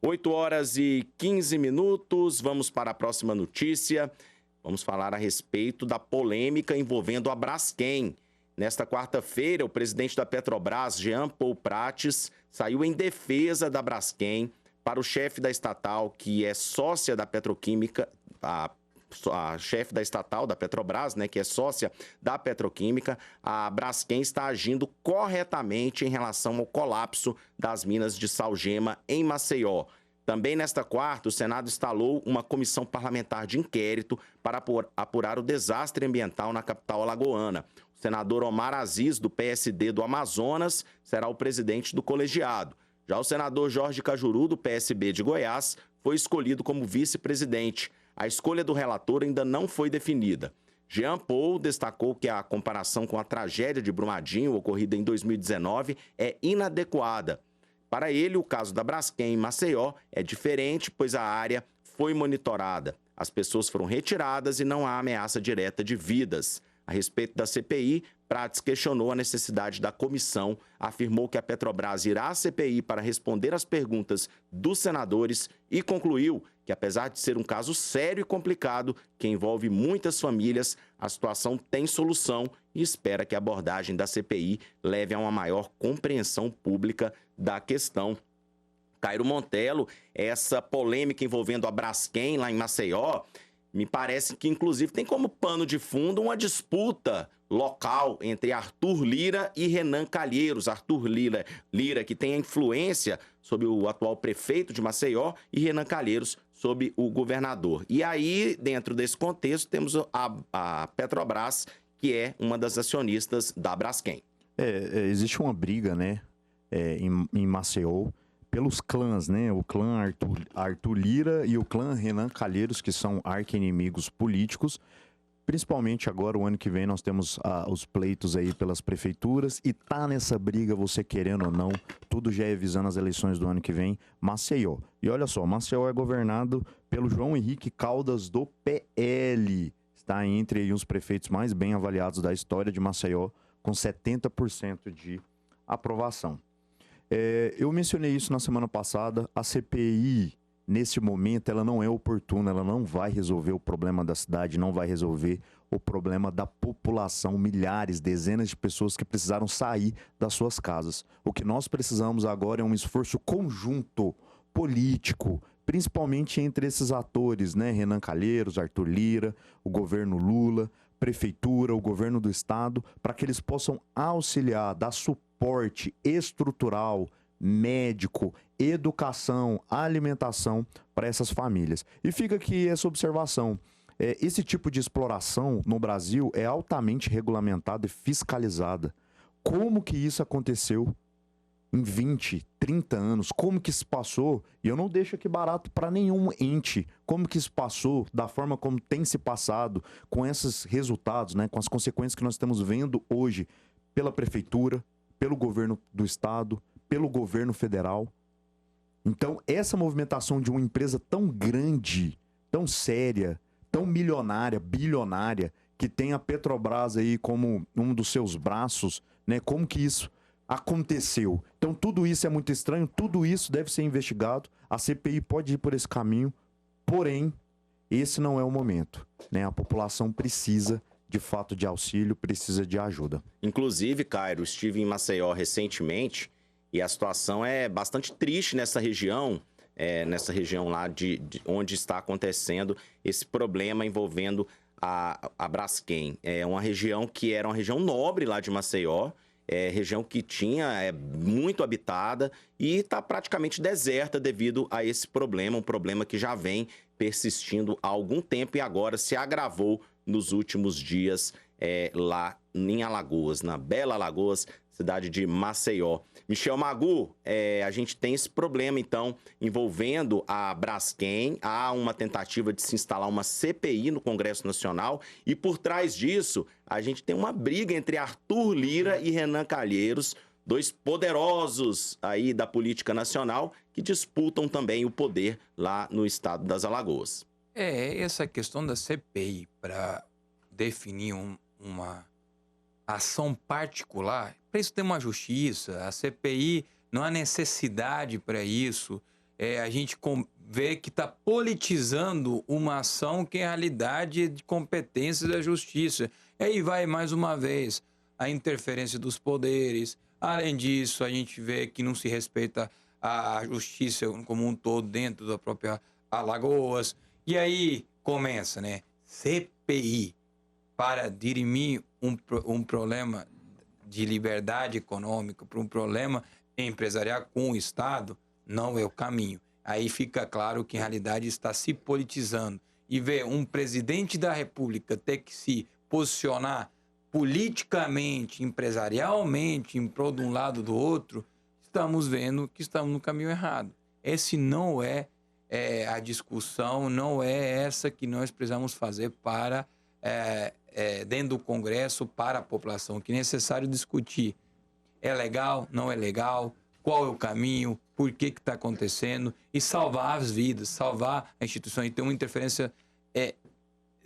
8h15, vamos para a próxima notícia. Vamos falar a respeito da polêmica envolvendo a Braskem. Nesta quarta-feira, o presidente da Petrobras, Jean Paul Prates, saiu em defesa da Braskem para o chefe da estatal, que é sócia da Petroquímica, a chefe da estatal da Petrobras, né, que é sócia da Petroquímica. A Braskem está agindo corretamente em relação ao colapso das minas de Salgema em Maceió. Também nesta quarta, o Senado instalou uma comissão parlamentar de inquérito para apurar o desastre ambiental na capital alagoana. O senador Omar Aziz, do PSD do Amazonas, será o presidente do colegiado. Já o senador Jorge Cajuru, do PSB de Goiás, foi escolhido como vice-presidente. A escolha do relator ainda não foi definida. Jean Paul destacou que a comparação com a tragédia de Brumadinho, ocorrida em 2019, é inadequada. Para ele, o caso da Braskem em Maceió é diferente, pois a área foi monitorada. As pessoas foram retiradas e não há ameaça direta de vidas. A respeito da CPI, Prates questionou a necessidade da comissão, afirmou que a Petrobras irá à CPI para responder às perguntas dos senadores e concluiu que, apesar de ser um caso sério e complicado, que envolve muitas famílias, a situação tem solução e espera que a abordagem da CPI leve a uma maior compreensão pública da questão. Cairo Montelo, essa polêmica envolvendo a Braskem lá em Maceió, me parece que, inclusive, tem como pano de fundo uma disputa local entre Arthur Lira e Renan Calheiros. Arthur Lira, que tem a influência sobre o atual prefeito de Maceió, e Renan Calheiros sobre o governador. E aí, dentro desse contexto, temos a Petrobras, que é uma das acionistas da Braskem. Existe uma briga, né, em Maceió, pelos clãs, né? O clã Arthur Lira e o clã Renan Calheiros, que são arqui-inimigos políticos. Principalmente agora, o ano que vem, nós temos os pleitos aí pelas prefeituras. E tá nessa briga, você querendo ou não, tudo já é visando as eleições do ano que vem, Maceió. E olha só, Maceió é governado pelo João Henrique Caldas, do PL. Está entre aí os prefeitos mais bem avaliados da história de Maceió, com 70% de aprovação. Eu mencionei isso na semana passada. A CPI, nesse momento, ela não é oportuna, ela não vai resolver o problema da cidade, não vai resolver o problema da população, milhares, dezenas de pessoas que precisaram sair das suas casas. O que nós precisamos agora é um esforço conjunto, político, principalmente entre esses atores, né? Renan Calheiros, Arthur Lira, o governo Lula, prefeitura, o governo do estado, para que eles possam auxiliar, dar suporte estrutural, médico, educação, alimentação para essas famílias. E fica aqui essa observação. Esse tipo de exploração no Brasil é altamente regulamentado e fiscalizada. Como que isso aconteceu em 20, 30 anos? Como que isso passou? E eu não deixo aqui barato para nenhum ente. Como que isso passou, da forma como tem se passado, com esses resultados, né, com as consequências que nós estamos vendo hoje pela prefeitura, pelo governo do estado, pelo governo federal. Então, essa movimentação de uma empresa tão grande, tão séria, tão milionária, bilionária, que tem a Petrobras aí como um dos seus braços, né? Como que isso aconteceu? Então, tudo isso é muito estranho, tudo isso deve ser investigado. A CPI pode ir por esse caminho, porém, esse não é o momento, né? A população precisa de fato de auxílio, precisa de ajuda. Inclusive, Cairo, estive em Maceió recentemente e a situação é bastante triste nessa região lá de onde está acontecendo esse problema envolvendo a Braskem. É uma região que era uma região nobre lá de Maceió, região que tinha muito habitada e está praticamente deserta devido a esse problema, um problema que já vem persistindo há algum tempo e agora se agravou nos últimos dias lá em Alagoas, na bela Alagoas, cidade de Maceió. Michel Magu, a gente tem esse problema, então, envolvendo a Braskem. Há uma tentativa de se instalar uma CPI no Congresso Nacional e, por trás disso, a gente tem uma briga entre Arthur Lira e Renan Calheiros, dois poderosos aí da política nacional que disputam também o poder lá no estado das Alagoas. Essa questão da CPI para definir uma ação particular, para isso tem uma justiça, a CPI não há necessidade para isso. a gente vê que está politizando uma ação que, em realidade, é de competências da justiça. E aí vai, mais uma vez, a interferência dos poderes. Além disso, a gente vê que não se respeita a justiça como um todo dentro da própria Alagoas. E aí começa, né? CPI para dirimir um problema de liberdade econômica, para um problema empresarial com o Estado, não é o caminho. Aí fica claro que, em realidade, está se politizando. E ver um presidente da República ter que se posicionar politicamente, empresarialmente, em prol de um lado ou do outro, estamos vendo que estamos no caminho errado. Esse não é, a discussão, não é essa que nós precisamos fazer para, dentro do Congresso, para a população. O que é necessário discutir: é legal, não é legal, qual é o caminho, por que está acontecendo, e salvar as vidas, salvar a instituição. E ter uma interferência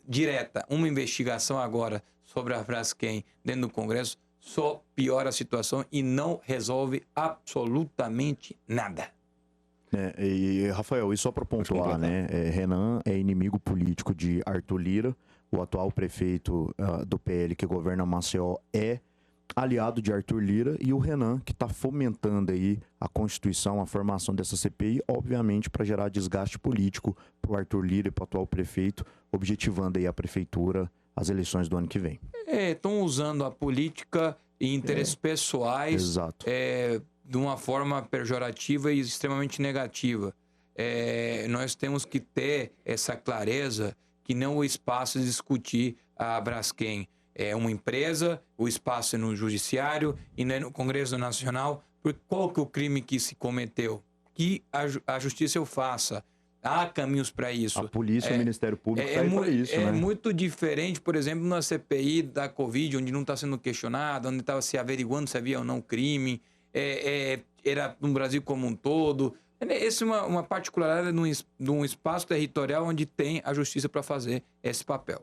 direta, uma investigação agora sobre a Braskem dentro do Congresso só piora a situação e não resolve absolutamente nada. E Rafael, e só para pontuar, né? Renan é inimigo político de Arthur Lira, o atual prefeito do PL que governa Maceió é aliado de Arthur Lira, e o Renan que está fomentando aí a constituição, a formação dessa CPI, obviamente para gerar desgaste político para o Arthur Lira e para o atual prefeito, objetivando aí a prefeitura, as eleições do ano que vem. Estão usando a política e interesses pessoais de uma forma pejorativa e extremamente negativa. Nós temos que ter essa clareza que não é o espaço de discutir a Braskem. É uma empresa, o espaço é no judiciário e não é no Congresso Nacional. Porque qual que é o crime que se cometeu? Que a justiça o faça. Há caminhos para isso. A polícia e o Ministério Público está aí para isso, né? É muito diferente, por exemplo, na CPI da Covid, onde não está sendo questionado, onde estava se averiguando se havia ou não crime, era no Brasil como um todo. Essa é uma particularidade de um espaço territorial onde tem a justiça para fazer esse papel.